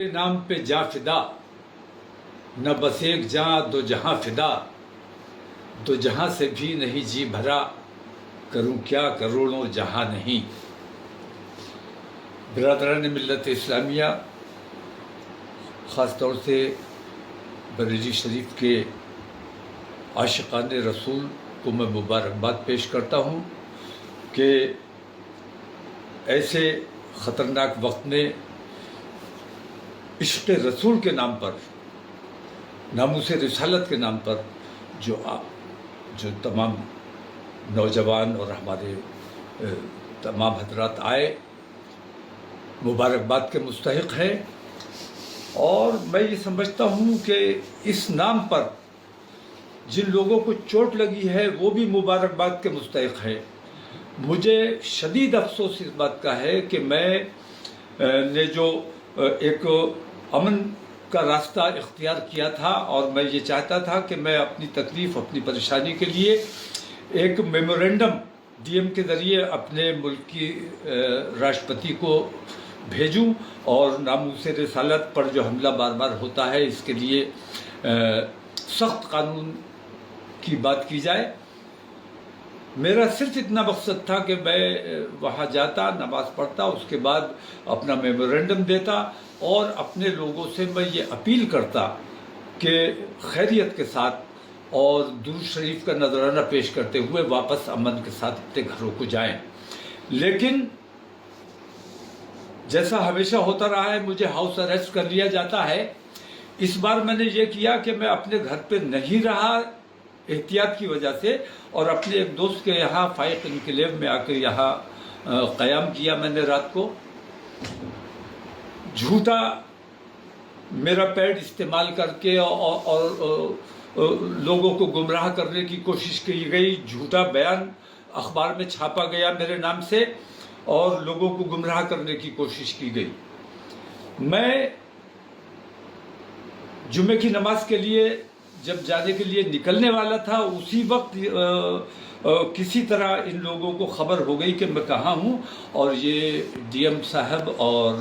तेरे नाम पे जा फिदा न बस एक जहां दो जहां फिदा दो जहां से भी नहीं जी भरा करूं क्या करोड़ों जहां नहीं। बिरादरान मिल्लत इस्लामिया, ख़ास तौर से बरेली शरीफ के आशिकान रसूल को मैं मुबारकबाद पेश करता हूँ कि ऐसे ख़तरनाक वक्त में इश्क़ रसूल के नाम पर, नामूस रिसालत के नाम पर जो तमाम नौजवान और हमारे तमाम हजरात आए, मुबारकबाद के मुस्तहिक़ हैं। और मैं ये समझता हूँ कि इस नाम पर जिन लोगों को चोट लगी है वो भी मुबारकबाद के मुस्तहिक़ है। मुझे शदीद अफसोस इस बात का है कि मैं ने जो एक अमन का रास्ता इख्तियार किया था और मैं ये चाहता था कि मैं अपनी तकलीफ़, अपनी परेशानी के लिए एक मेमोरेंडम डीएम के ज़रिए अपने मुल्क की राष्ट्रपति को भेजूं और नामूस रिसालत पर जो हमला बार बार होता है इसके लिए सख्त कानून की बात की जाए। मेरा सिर्फ इतना मकसद था कि मैं वहाँ जाता, नमाज़ पढ़ता, उसके बाद अपना मेमोरेंडम देता और अपने लोगों से मैं ये अपील करता कि खैरियत के साथ और दुरूद शरीफ का नजराना पेश करते हुए वापस अमन के साथ अपने घरों को जाएं। लेकिन जैसा हमेशा होता रहा है, मुझे हाउस अरेस्ट कर लिया जाता है। इस बार मैंने ये किया कि मैं अपने घर पे नहीं रहा एहतियात की वजह से, और अपने एक दोस्त के यहाँ फाइक इनकलेव में आकर यहाँ क़याम किया मैंने रात को। झूठा मेरा पैड इस्तेमाल करके और लोगों को गुमराह करने की कोशिश की गई। झूठा बयान अखबार में छापा गया मेरे नाम से और लोगों को गुमराह करने की कोशिश की गई। मैं जुमे की नमाज के लिए जब जाने के लिए निकलने वाला था, उसी वक्त किसी तरह इन लोगों को खबर हो गई कि मैं कहाँ हूँ, और ये डीएम साहब और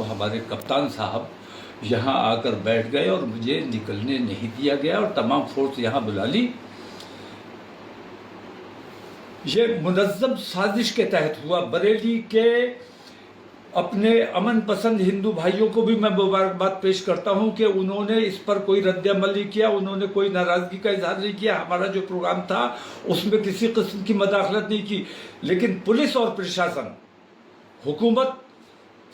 हमारे कप्तान साहब यहाँ आकर बैठ गए और मुझे निकलने नहीं दिया गया और तमाम फोर्स यहाँ बुला ली। ये मुनज़्ज़म साजिश के तहत हुआ। बरेली के अपने अमन पसंद हिंदू भाइयों को भी मैं मुबारकबाद पेश करता हूं कि उन्होंने इस पर कोई रद्द-ए-अमल नहीं किया, उन्होंने कोई नाराज़गी का इजहार नहीं किया। हमारा जो प्रोग्राम था उसमें किसी किस्म की मदाखलत नहीं की। लेकिन पुलिस और प्रशासन, हुकूमत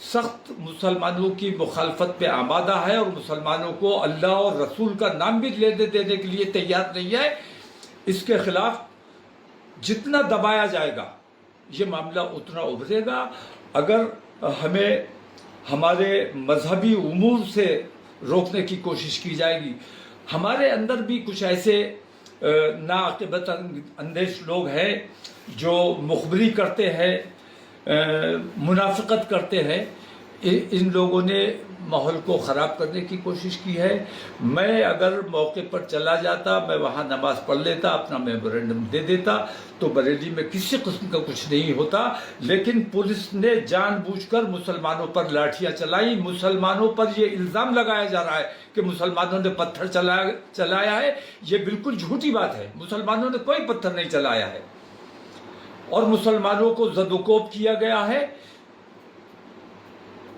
सख्त मुसलमानों की मुखालफत पे आमादा है और मुसलमानों को अल्लाह और रसूल का नाम भी लेने देने के लिए तैयार नहीं है। इसके खिलाफ जितना दबाया जाएगा ये मामला उतना उभरेगा। अगर हमें हमारे मजहबी उमूर से रोकने की कोशिश की जाएगी, हमारे अंदर भी कुछ ऐसे नाअक़िबत अंदेश लोग हैं जो मुखबरी करते हैं, मुनाफिकत करते हैं। इन लोगों ने माहौल को ख़राब करने की कोशिश की है। मैं अगर मौके पर चला जाता, मैं वहाँ नमाज़ पढ़ लेता, अपना मेमोरेंडम दे देता, तो बरेली में किसी किस्म का कुछ नहीं होता। लेकिन पुलिस ने जानबूझकर मुसलमानों पर लाठियाँ चलाई। मुसलमानों पर यह इल्ज़ाम लगाया जा रहा है कि मुसलमानों ने पत्थर चलाया है। ये बिल्कुल झूठी बात है। मुसलमानों ने कोई पत्थर नहीं चलाया है और मुसलमानों को ज़दोकोब किया गया है।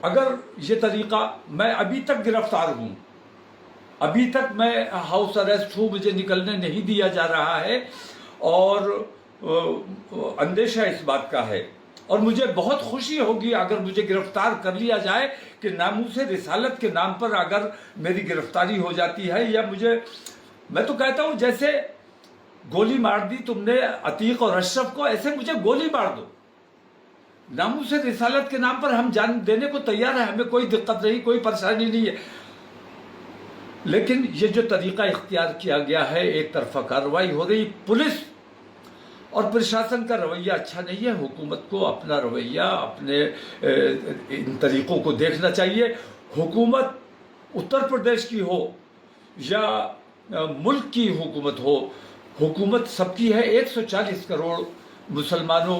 अगर ये तरीक़ा, मैं अभी तक गिरफ्तार हूँ, अभी तक मैं हाउस अरेस्ट हूँ, मुझे निकलने नहीं दिया जा रहा है और अंदेशा इस बात का है। और मुझे बहुत खुशी होगी अगर मुझे गिरफ्तार कर लिया जाए कि नामूस रिसालत के नाम पर अगर मेरी गिरफ्तारी हो जाती है, या मैं तो कहता हूँ जैसे गोली मार दी तुमने अतीक और अशरफ को, ऐसे मुझे गोली मार दो। नामूस रिसालत के नाम पर हम जान देने को तैयार है, हमें कोई दिक्कत नहीं, कोई परेशानी नहीं है। लेकिन ये जो तरीका इख्तियार किया गया है, एक तरफा कार्रवाई हो रही, पुलिस और प्रशासन का रवैया अच्छा नहीं है। हुकूमत को अपना रवैया, अपने इन तरीक़ों को देखना चाहिए। हुकूमत उत्तर प्रदेश की हो या मुल्क की हुकूमत हो, हुकूमत सबकी है। 140 करोड़ मुसलमानों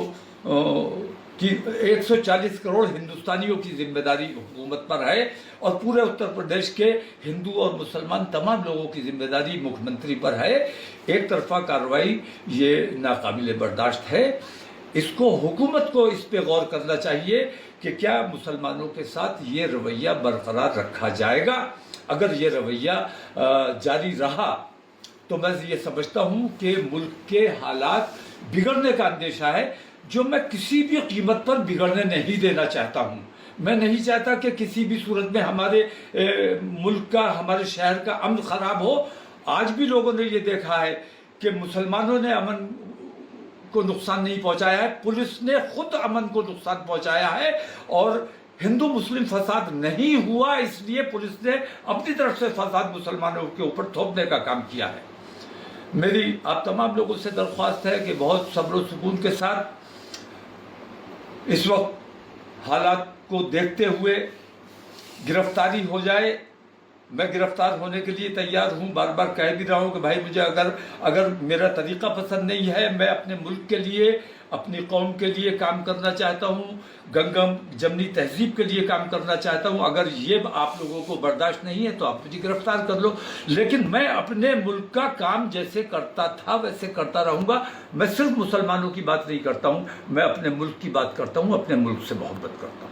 कि 140 करोड़ हिंदुस्तानियों की जिम्मेदारी हुकूमत पर है और पूरे उत्तर प्रदेश के हिंदू और मुसलमान तमाम लोगों की जिम्मेदारी मुख्यमंत्री पर है। एक तरफा कार्रवाई ये नाकाबिले बर्दाश्त है। इसको हुकूमत को इस पे गौर करना चाहिए कि क्या मुसलमानों के साथ ये रवैया बरकरार रखा जाएगा। अगर ये रवैया जारी रहा तो मैं ये समझता हूँ कि मुल्क के हालात बिगड़ने का अंदेशा है, जो मैं किसी भी कीमत पर बिगड़ने नहीं देना चाहता हूँ। मैं नहीं चाहता कि किसी भी सूरत में हमारे मुल्क का, हमारे शहर का अमन खराब हो। आज भी लोगों ने ये देखा है कि मुसलमानों ने अमन को नुकसान नहीं पहुंचाया है, पुलिस ने खुद अमन को नुकसान पहुंचाया है। और हिंदू मुस्लिम फसाद नहीं हुआ, इसलिए पुलिस ने अपनी तरफ से फसाद मुसलमानों के ऊपर थोपने का काम किया है। मेरी आप तमाम लोगों से दरख्वास्त है कि बहुत सब्र और सुकून के साथ इस वक्त हालात को देखते हुए गिरफ्तारी हो जाए। मैं गिरफ्तार होने के लिए तैयार हूँ। बार बार कह भी रहा हूँ कि भाई मुझे अगर मेरा तरीका पसंद नहीं है, मैं अपने मुल्क के लिए, अपनी कौम के लिए काम करना चाहता हूँ, गंगम जमनी तहजीब के लिए काम करना चाहता हूँ। अगर ये आप लोगों को बर्दाश्त नहीं है तो आप मुझे गिरफ्तार कर लो, लेकिन मैं अपने मुल्क का काम जैसे करता था वैसे करता रहूँगा। मैं सिर्फ मुसलमानों की बात नहीं करता हूँ, मैं अपने मुल्क की बात करता हूँ, अपने मुल्क से मोहब्बत करता हूँ।